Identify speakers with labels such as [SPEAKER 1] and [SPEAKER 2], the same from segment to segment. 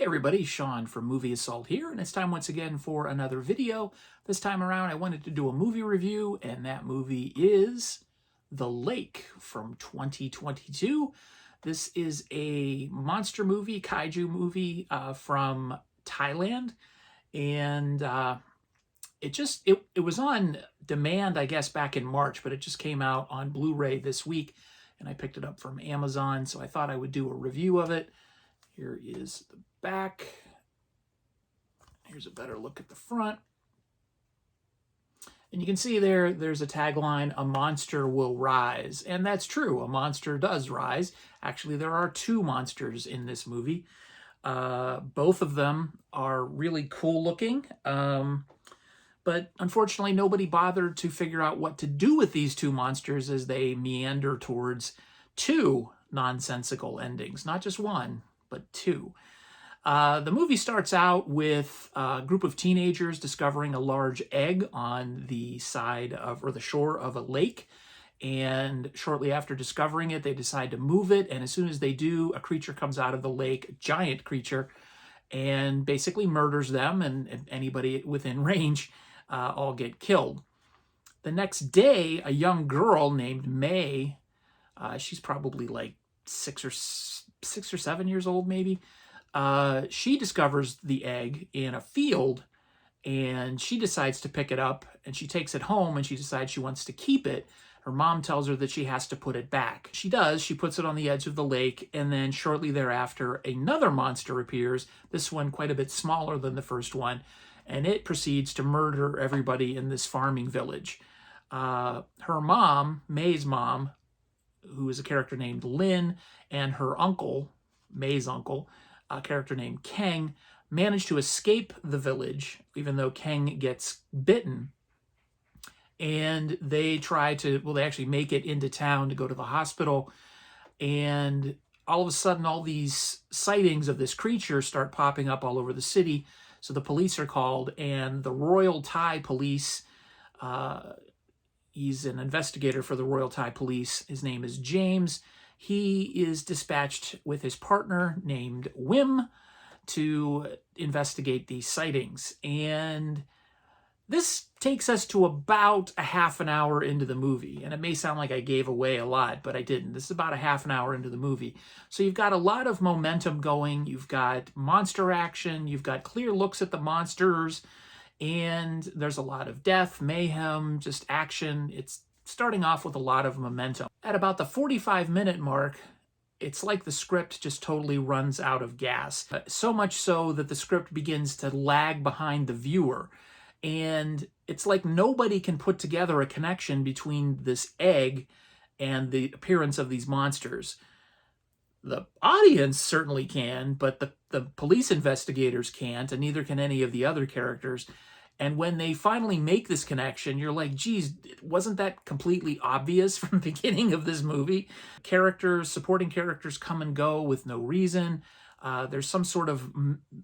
[SPEAKER 1] everybody, Sean from Movie Assault here, and it's time once again for another video. This time around I wanted to do a movie review, and that movie is The Lake from 2022. This is a monster movie, kaiju movie from Thailand, and it was on demand, I guess, back in March, but it just came out on Blu-ray this week, and I picked it up from Amazon, so I thought I would do a review of it. Here is the back. Here's a better look at the front. And you can see there's a tagline, "A monster will rise." And that's true, a monster does rise. Actually, there are two monsters in this movie. Both of them are really cool looking. But unfortunately, nobody bothered to figure out what to do with these two monsters as they meander towards two nonsensical endings. Not just one, but two. The movie starts out with a group of teenagers discovering a large egg on the side of, or the shore of a lake. And shortly after discovering it, they decide to move it. And as soon as they do, a creature comes out of the lake, a giant creature, and basically murders them and anybody within range all get killed. The next day, a young girl named May, she's probably like 6 or 7 years old maybe, she discovers the egg in a field, and she decides to pick it up, and she takes it home, and she decides she wants to keep it. Her mom tells her that she has to put it back. She does. She puts it on the edge of the lake, and then shortly thereafter, another monster appears, this one quite a bit smaller than the first one, and it proceeds to murder everybody in this farming village. Her mom, May's mom, who is a character named Lin, and her uncle, May's uncle, a character named Kang, manage to escape the village, even though Kang gets bitten. And they try to, well, they actually make it into town to go to the hospital. And all of a sudden, all these sightings of this creature start popping up all over the city. So the police are called, and the Royal Thai Police, he's an investigator for the Royal Thai Police. His name is James. He is dispatched with his partner named Wim to investigate these sightings. And this takes us to about a half an hour into the movie. And it may sound like I gave away a lot, but I didn't. This is about a half an hour into the movie. So you've got a lot of momentum going. You've got monster action. You've got clear looks at the monsters. And there's a lot of death, mayhem, just action. It's starting off with a lot of momentum. At about the 45-minute mark, it's like the script just totally runs out of gas. So much so that the script begins to lag behind the viewer. And it's like nobody can put together a connection between this egg and the appearance of these monsters. The audience certainly can, but the police investigators can't, and neither can any of the other characters. And when they finally make this connection, you're like, geez, wasn't that completely obvious from the beginning of this movie? Characters, supporting characters come and go with no reason. There's some sort of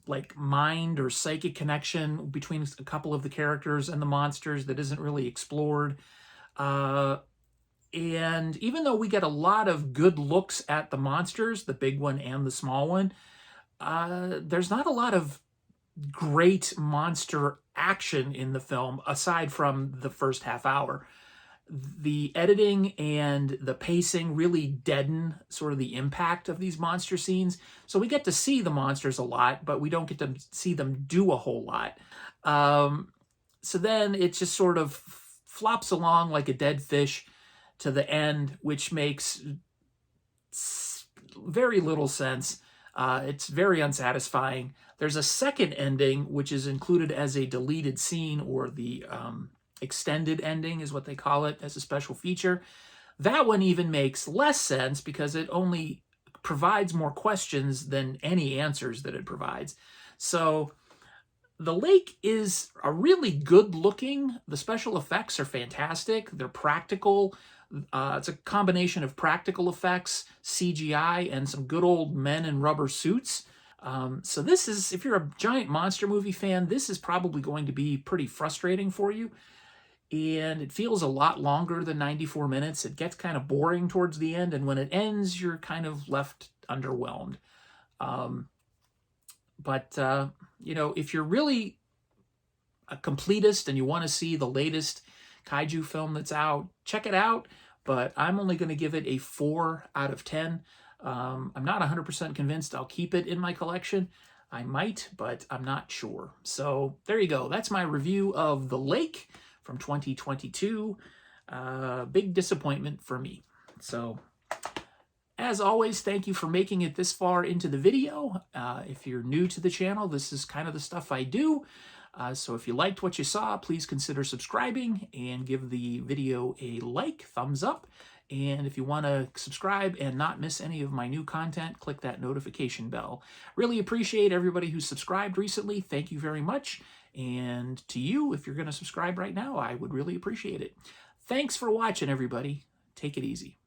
[SPEAKER 1] like mind or psychic connection between a couple of the characters and the monsters that isn't really explored. And even though we get a lot of good looks at the monsters, the big one and the small one, there's not a lot of great monster action in the film aside from the first half hour. The editing and the pacing really deaden sort of the impact of these monster scenes. So we get to see the monsters a lot, but we don't get to see them do a whole lot. So then it just sort of flops along like a dead fish to the end, which makes very little sense. It's very unsatisfying. There's a second ending, which is included as a deleted scene, or the extended ending is what they call it, as a special feature. That one even makes less sense because it only provides more questions than any answers that it provides. So The Lake is a really good looking. The special effects are fantastic. They're practical. It's a combination of practical effects, CGI, and some good old men in rubber suits. So this is, if you're a giant monster movie fan, this is probably going to be pretty frustrating for you. And it feels a lot longer than 94 minutes. It gets kind of boring towards the end, and when it ends, you're kind of left underwhelmed. But, you know, if you're really a completist and you want to see the latest kaiju film that's out, check it out. But I'm only going to give it a 4 out of 10. I'm not 100% convinced I'll keep it in my collection. I might, but I'm not sure. So there you go. That's my review of The Lake from 2022. Big disappointment for me. So as always, thank you for making it this far into the video. If you're new to the channel, this is kind of the stuff I do. So if you liked what you saw, please consider subscribing and give the video a like, thumbs up. And if you want to subscribe and not miss any of my new content, click that notification bell. Really appreciate everybody who's subscribed recently. Thank you very much. And to you, if you're going to subscribe right now, I would really appreciate it. Thanks for watching, everybody. Take it easy.